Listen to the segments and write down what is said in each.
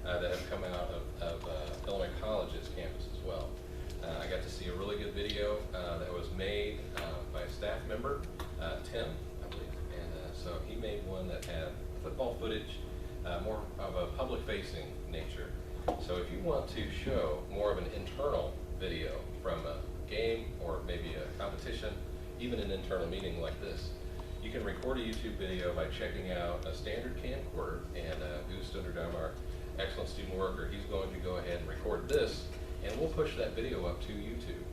that have come out of Illinois College's campus as well. I got to see a really good video that was made by a staff member, Tim, I believe, and so he made one that had football footage, more of a public-facing nature. So if you want to show more of an internal video from a game or maybe a competition, even an internal meeting like this, you can record a YouTube video by checking out a standard camcorder, and Gus Stunderdam, our excellent student worker, he's going to go ahead and record this, and we'll push that video up to YouTube.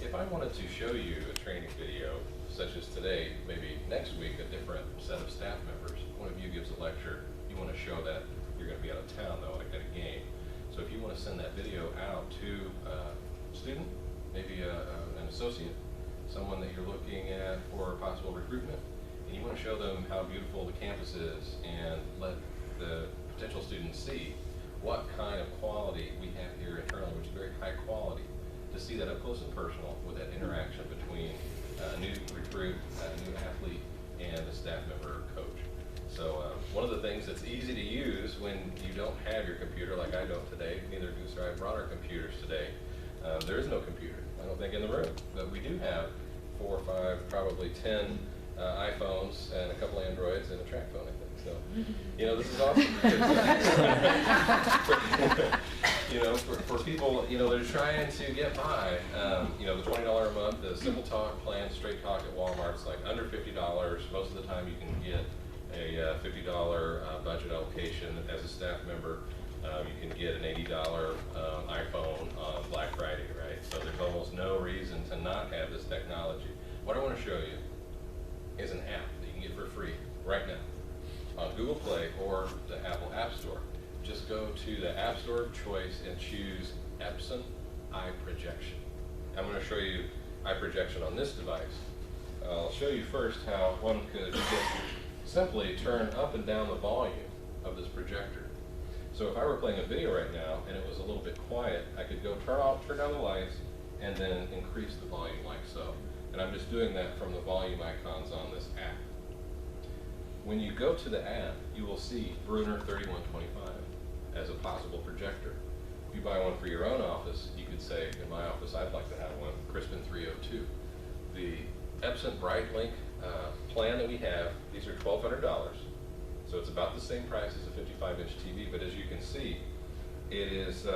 If I wanted to show you a training video, such as today, maybe next week, a different set of staff members, one of you gives a lecture, you want to show that you're going to be out of town though at a game. So if you want to send that video out to a student, maybe an associate, someone that you're looking at for possible recruitment, and you want to show them how beautiful the campus is and let the potential students see what kind of quality we have here internally, which is very high quality, to see that up close and personal with that interaction between a new recruit, a new athlete, and a staff member or coach. So one of the things that's easy to use when you don't have your computer, like I don't today, neither Gus or I brought our computers today. There is no computer, I don't think, in the room, but we do have 4 or 5, probably 10 iPhones and a couple Androids and a track phone, I think. So, you know, this is awesome. You know, for people, you know, they're trying to get by. You know, the $20 a month, the Simple Talk plan, Straight Talk at Walmart, it's like under $50. Most of the time you can get a $50 budget allocation as a staff member. You can get an $80 iPhone on Black Friday, right? So there's almost no reason to not have this technology. What I want to show you is an app that you can get for free right now on Google Play or the Apple App Store. Just go to the App Store of choice and choose Epson Eye Projection. I'm going to show you eye projection on this device. I'll show you first how one could just simply turn up and down the volume of this projector. So if I were playing a video right now and it was a little bit quiet, I could go turn down the lights and then increase the volume like so. And I'm just doing that from the volume icons on this app. When you go to the app, you will see Brunner 3125 as a possible projector. If you buy one for your own office, you could say, in my office, I'd like to have one, Crispin 302. The Epson BrightLink plan that we have, these are $1,200. So it's about the same price as a 55-inch TV, but as you can see, it is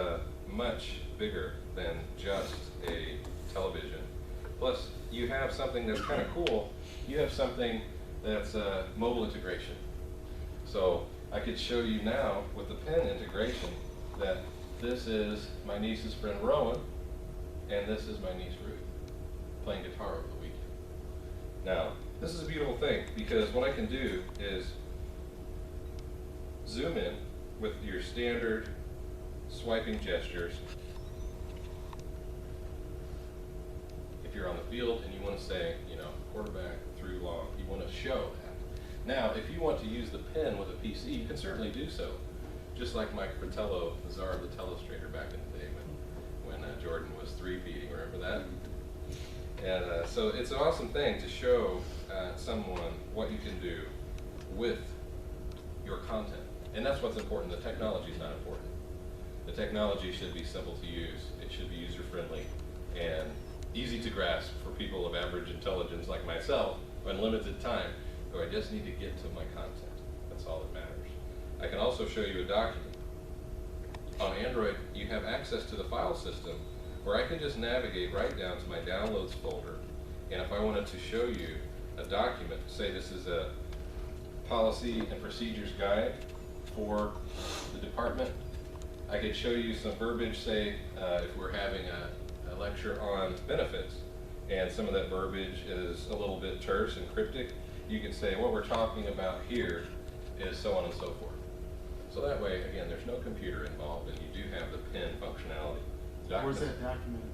much bigger than just a television. Plus, you have something that's kind of cool. You have something that's mobile integration. So I could show you now with the pen integration that this is my niece's friend Rowan, and this is my niece Ruth playing guitar over the weekend. Now, this is a beautiful thing because what I can do is zoom in with your standard swiping gestures. If you're on the field and you want to say, you know, quarterback, through, long, you want to show that. Now, if you want to use the pen with a PC, you can certainly do so. Just like Mike Fratello, the czar of the telestrator back in the day when Jordan was 3-feeding, remember that? And so it's an awesome thing to show someone what you can do with your content. And that's what's important. The technology is not important. The technology should be simple to use. It should be user-friendly and easy to grasp for people of average intelligence like myself on limited time, who I just need to get to my content. That's all that matters. I can also show you a document. On Android, you have access to the file system where I can just navigate right down to my downloads folder. And if I wanted to show you a document, say this is a policy and procedures guide for the department, I could show you some verbiage, say if we're having a lecture on benefits, and some of that verbiage is a little bit terse and cryptic, you can say what we're talking about here is so on and so forth. So that way, again, there's no computer involved, and you do have the pen functionality. Where's that document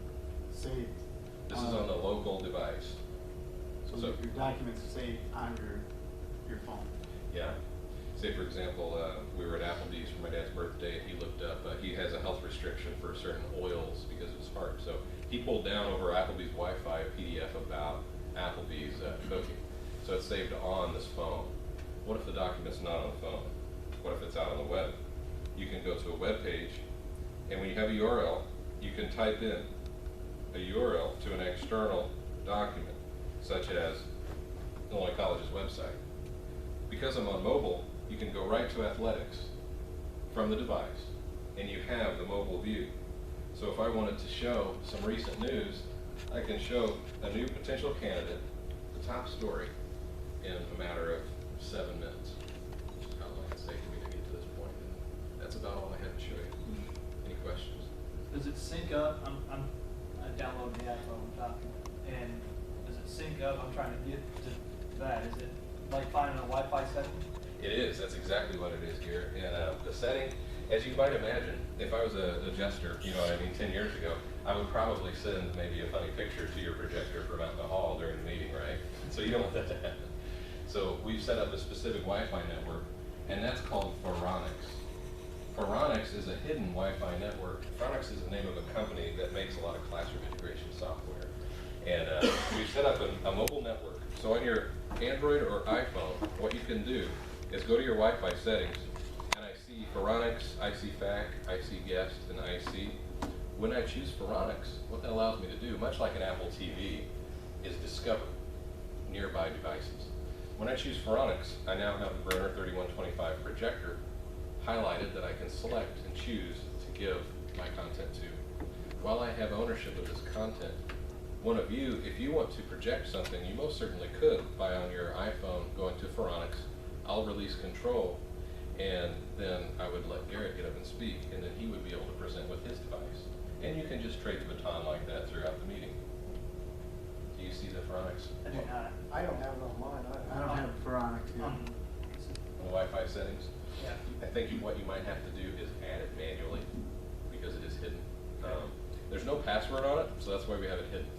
saved? This is on the local device. So your documents are saved on your phone. Yeah. Say, for example, we were at Applebee's for my dad's birthday, and he looked up, he has a health restriction for certain oils because of his heart. So he pulled down over Applebee's Wi-Fi a PDF about Applebee's cooking. So it's saved on this phone. What if the document's not on the phone? What if it's out on the web? you can go to a web page, and when you have a URL, you can type in a URL to an external document, such as Illinois College's website. Because I'm on mobile, you can go right to athletics from the device, and you have the mobile view. So if I wanted to show some recent news, I can show a new potential candidate the top story in a matter of 7 minutes, which is how long it's taken me to get to this point. And that's about all I have to show you. Any questions? Does it sync up? I downloaded the iPhone document, and does it sync up? I'm trying to get to that. Is it like finding a Wi-Fi setting? It is. That's exactly what it is, Garrett. And the setting, as you might imagine, if I was a jester, 10 years ago, I would probably send maybe a funny picture to your projector from out in the hall during the meeting, right? So you don't want that to happen. So we've set up a specific Wi-Fi network, and that's called Phoronix. Phoronix is a hidden Wi-Fi network. Phoronix is the name of a company that makes a lot of classroom integration software. And we've set up a mobile network. So on your Android or iPhone, what you can do is go to your Wi-Fi settings, and I see Phoronix, I see FAC, I see Guest, and I see. When I choose Phoronix, what that allows me to do, much like an Apple TV, is discover nearby devices. When I choose Phoronix, I now have the Brenner 3125 projector highlighted that I can select and choose to give my content to. While I have ownership of this content, one of you, if you want to project something, you most certainly could by on your iPhone going to Phoronix. I'll release control, and then I would let Garrett get up and speak, and then he would be able to present with his device. And you can just trade the baton like that throughout the meeting. Do you see the Phoronix? I do not. I don't have it on mine. I don't have Phoronix yet. On the Wi-Fi settings? Yeah. I think what you might have to do is add it manually because it is hidden. There's no password on it, so that's why we have it hidden.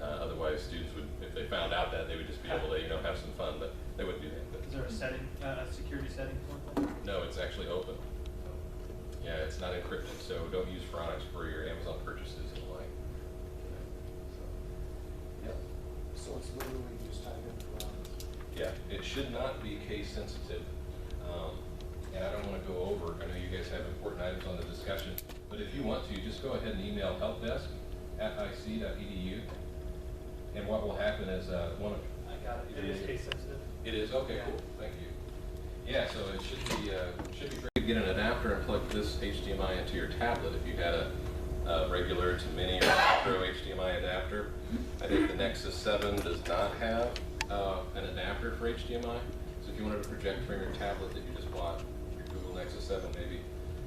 Otherwise, students would, if they found out that, they would just be able to, have some fun, but they wouldn't do that. But Is there a setting, a security setting for that? no, it's actually open. Yeah, it's not encrypted, so don't use Phoronix for your Amazon purchases and the like. Yep. So it's literally just type in Phoronix. Yeah, it should not be case sensitive. And I don't want to go over, I know you guys have important items on the discussion, but if you want to, just go ahead and email helpdesk@ic.edu. And what will happen is one of... I got it. It is case sensitive. It is? Okay, Yeah. cool. Thank you. Yeah, so it should be great to get an adapter and plug this HDMI into your tablet if you had a regular to mini or micro HDMI adapter. I think the Nexus 7 does not have an adapter for HDMI. So if you wanted to project from your tablet that you just bought, your Google Nexus 7 maybe,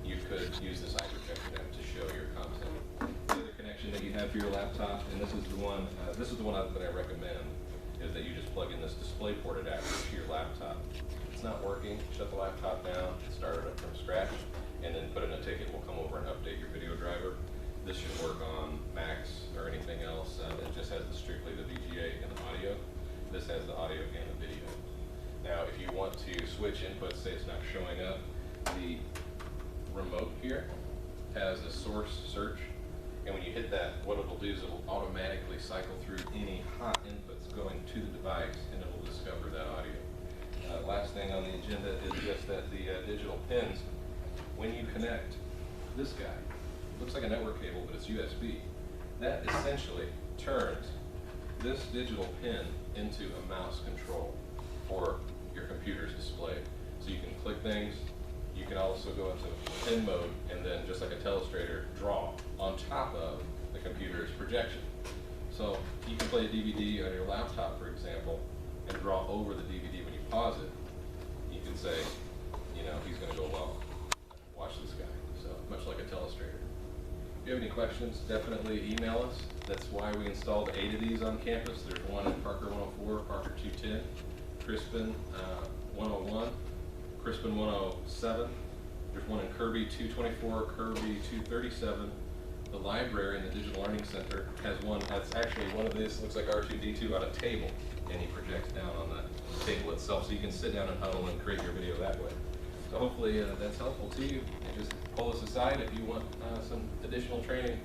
you could use this iProjector app to show your content. The other connection that you have for your laptop, and this is the one that I recommend, is that you just plug in this DisplayPort adapter to your laptop. If it's not working, shut the laptop down, start it up from scratch, and then put in a ticket. We'll come over and update your video driver. This should work on Macs or anything else that just has strictly the VGA and the audio. This has the audio and the video. Now, if you want to switch inputs, say it's not showing up, the remote here has a source search, and when you hit that, what it'll do is it'll automatically cycle through any hot inputs going to the device, and it'll discover that audio. Last thing on the agenda is just that the digital pins, when you connect this guy, looks like a network cable, but it's USB. That essentially turns this digital pin into a mouse control for your computer's display. So you can click things. You can also go into pin mode and then, just like a telestrator, draw on top of the computer's projection. So you can play a DVD on your laptop, for example, and draw over the DVD when you pause it. You can say, he's going to go, well, watch this guy. So much like a telestrator. If you have any questions, definitely email us. That's why we installed 8 of these on campus. There's one in Parker 104, Parker 210, Crispin 101, Crispin 107. There's one in Kirby 224, Kirby 237. The library in the Digital Learning Center has one that's actually one of these, looks like R2-D2 on a table, and he projects down on the table itself, so you can sit down and huddle and create your video that way. So hopefully that's helpful to you. And just pull us aside if you want some additional training